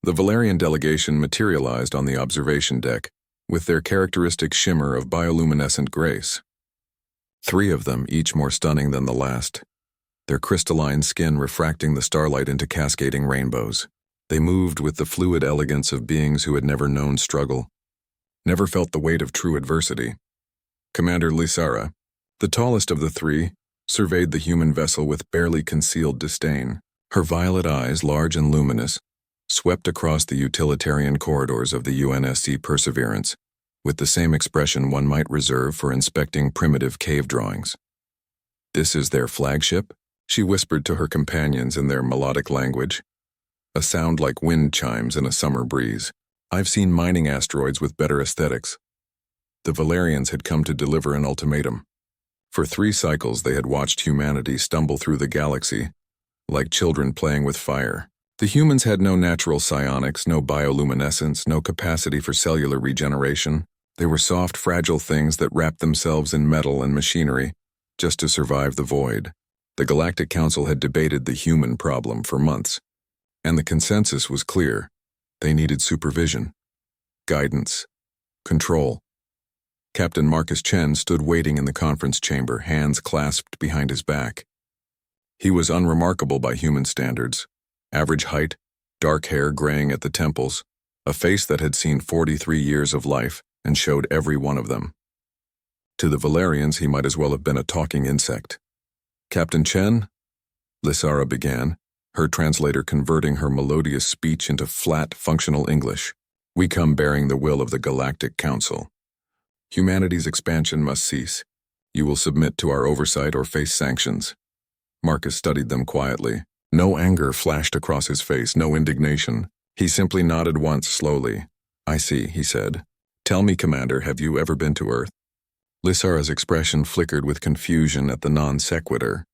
The Valerian delegation materialized on the observation deck, with their characteristic shimmer of bioluminescent grace. 3 of them, each more stunning than the last, their crystalline skin refracting the starlight into cascading rainbows. They moved with the fluid elegance of beings who had never known struggle, never felt the weight of true adversity. Commander Lysara, the tallest of the 3, surveyed the human vessel with barely concealed disdain. Her violet eyes, large and luminous, swept across the utilitarian corridors of the UNSC Perseverance, with the same expression one might reserve for inspecting primitive cave drawings. "This is their flagship?" she whispered to her companions in their melodic language, a sound like wind chimes in a summer breeze. "I've seen mining asteroids with better aesthetics." The Valerians had come to deliver an ultimatum. For 3 cycles they had watched humanity stumble through the galaxy, like children playing with fire. The humans had no natural psionics, no bioluminescence, no capacity for cellular regeneration. They were soft, fragile things that wrapped themselves in metal and machinery just to survive the void. The Galactic Council had debated the human problem for months, and the consensus was clear. They needed supervision, guidance, control. Captain Marcus Chen stood waiting in the conference chamber, hands clasped behind his back. He was unremarkable by human standards. Average height, dark hair graying at the temples, a face that had seen 43 years of life and showed every one of them. To the Valerians, he might as well have been a talking insect. "Captain Chen," Lysara began, her translator converting her melodious speech into flat, functional English. "We come bearing the will of the Galactic Council. Humanity's expansion must cease. You will submit to our oversight or face sanctions." Marcus studied them quietly. No anger flashed across his face, no indignation. He simply nodded once, slowly. "I see," he said. "Tell me, Commander, have you ever been to Earth?" Lysara's expression flickered with confusion at the non sequitur.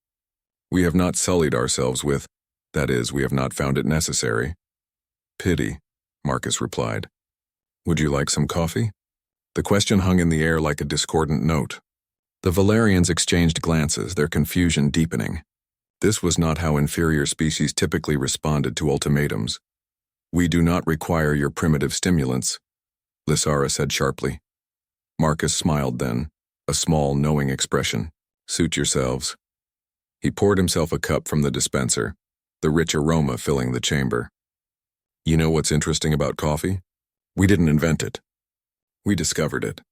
"We have not sullied ourselves with, that is, we have not found it necessary." "Pity," Marcus replied. "Would you like some coffee?" The question hung in the air like a discordant note. The Valerians exchanged glances, their confusion deepening. This was not how inferior species typically responded to ultimatums. "We do not require your primitive stimulants," Lysara said sharply. Marcus smiled then, a small, knowing expression. "Suit yourselves." He poured himself a cup from the dispenser, the rich aroma filling the chamber. "You know what's interesting about coffee? We didn't invent it. We discovered it.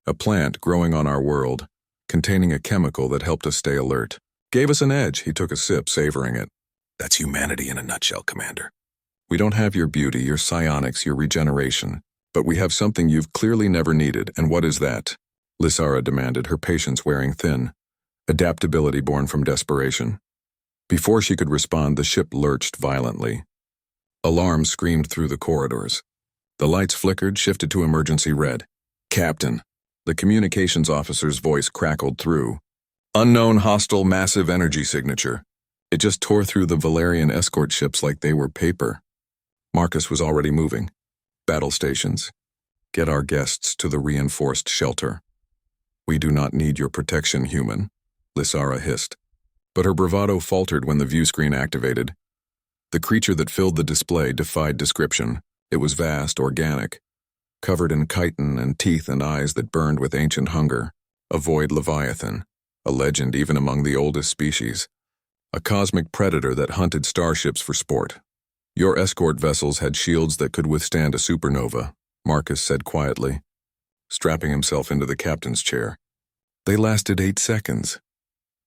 A plant growing on our world, containing a chemical that helped us stay alert. Gave us an edge." He took a sip, savoring it. "That's humanity in a nutshell, Commander. We don't have your beauty, your psionics, your regeneration, but we have something you've clearly never needed, and what is that?" Lysara demanded, her patience wearing thin. Adaptability born from desperation. Before she could respond, the ship lurched violently. Alarms screamed through the corridors. The lights flickered, shifted to emergency red. "Captain," the communications officer's voice crackled through. "Unknown hostile massive energy signature." It just tore through the Valerian escort ships like they were paper. Marcus was already moving. "Battle stations. Get our guests to the reinforced shelter." "We do not need your protection, human," Lysara hissed. But her bravado faltered when the viewscreen activated. The creature that filled the display defied description. It was vast, organic, covered in chitin and teeth and eyes that burned with ancient hunger. A void leviathan, a legend even among the oldest species. A cosmic predator that hunted starships for sport. "Your escort vessels had shields that could withstand a supernova," Marcus said quietly, strapping himself into the captain's chair. "They lasted 8 seconds.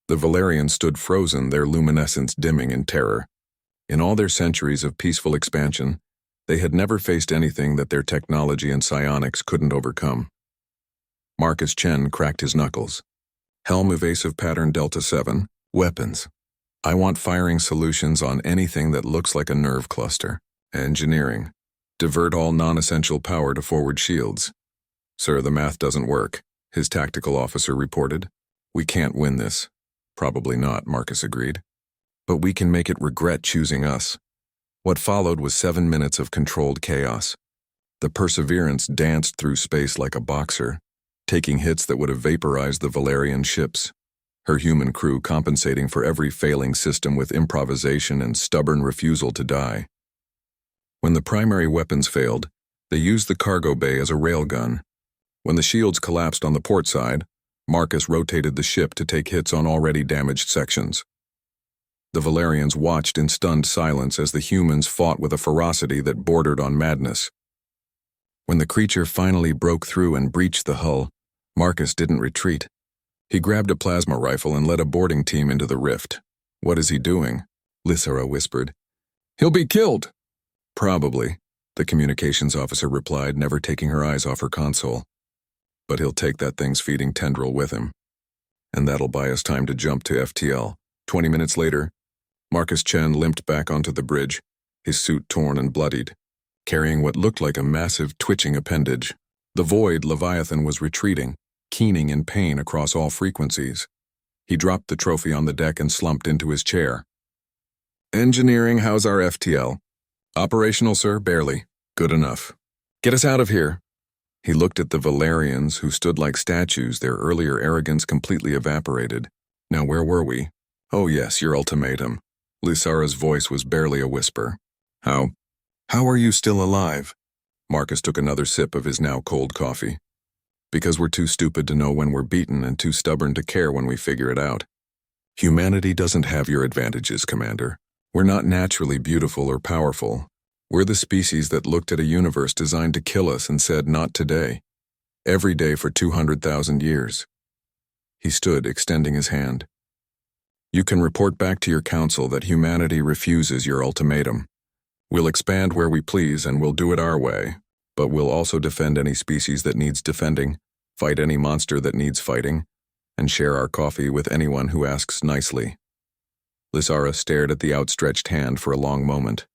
The Valerians stood frozen, their luminescence dimming in terror. In all their centuries of peaceful expansion, they had never faced anything that their technology and psionics couldn't overcome. Marcus Chen cracked his knuckles. "Helm evasive pattern Delta 7, weapons. I want firing solutions on anything that looks like a nerve cluster. Engineering. Divert all non-essential power to forward shields." "Sir, the math doesn't work," his tactical officer reported. "We can't win this." "Probably not," Marcus agreed. "But we can make it regret choosing us." What followed was 7 minutes of controlled chaos. The Perseverance danced through space like a boxer, taking hits that would have vaporized the Valerian ships, her human crew compensating for every failing system with improvisation and stubborn refusal to die. When the primary weapons failed, they used the cargo bay as a railgun. When the shields collapsed on the port side, Marcus rotated the ship to take hits on already damaged sections. The Valerians watched in stunned silence as the humans fought with a ferocity that bordered on madness. When the creature finally broke through and breached the hull, Marcus didn't retreat. He grabbed a plasma rifle and led a boarding team into the rift. "What is he doing?" Lysara whispered. "He'll be killed." "Probably," the communications officer replied, never taking her eyes off her console. "But he'll take that thing's feeding tendril with him. And that'll buy us time to jump to FTL." 20 minutes later, Marcus Chen limped back onto the bridge, his suit torn and bloodied, carrying what looked like a massive twitching appendage. The void Leviathan was retreating, keening in pain across all frequencies. He dropped the trophy on the deck and slumped into his chair. "Engineering, how's our FTL?" "Operational, sir, barely. Good enough. Get us out of here." He looked at the Valerians, who stood like statues, their earlier arrogance completely evaporated. "Now where were we?" "Oh yes, your ultimatum." Lysara's voice was barely a whisper. How are you still alive?" Marcus took another sip of his now cold coffee. "Because we're too stupid to know when we're beaten and too stubborn to care when we figure it out. Humanity doesn't have your advantages, Commander. We're not naturally beautiful or powerful. We're the species that looked at a universe designed to kill us and said, not today. Every day for 200,000 years. He stood, extending his hand. "You can report back to your council that humanity refuses your ultimatum. We'll expand where we please and we'll do it our way, but we'll also defend any species that needs defending, fight any monster that needs fighting, and share our coffee with anyone who asks nicely." Lysara stared at the outstretched hand for a long moment.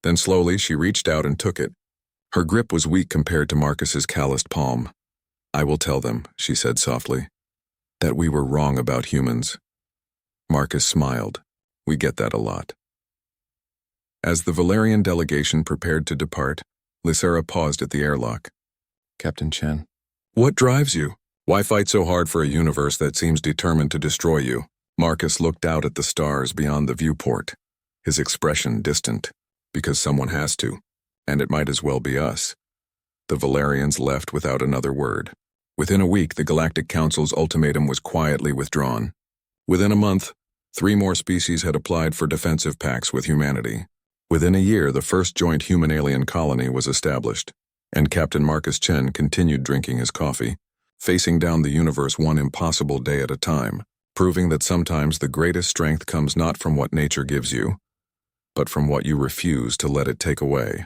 Then slowly she reached out and took it. Her grip was weak compared to Marcus's calloused palm. "I will tell them," she said softly, "that we were wrong about humans." Marcus smiled. "We get that a lot." As the Valerian delegation prepared to depart, Lysara paused at the airlock. "Captain Chen, what drives you? Why fight so hard for a universe that seems determined to destroy you?" Marcus looked out at the stars beyond the viewport, his expression distant. "Because someone has to, and it might as well be us." The Valerians left without another word. Within a week, the Galactic Council's ultimatum was quietly withdrawn. Within a month, 3 more species had applied for defensive pacts with humanity. Within a year, the first joint human-alien colony was established, and Captain Marcus Chen continued drinking his coffee, facing down the universe one impossible day at a time, proving that sometimes the greatest strength comes not from what nature gives you, but from what you refuse to let it take away.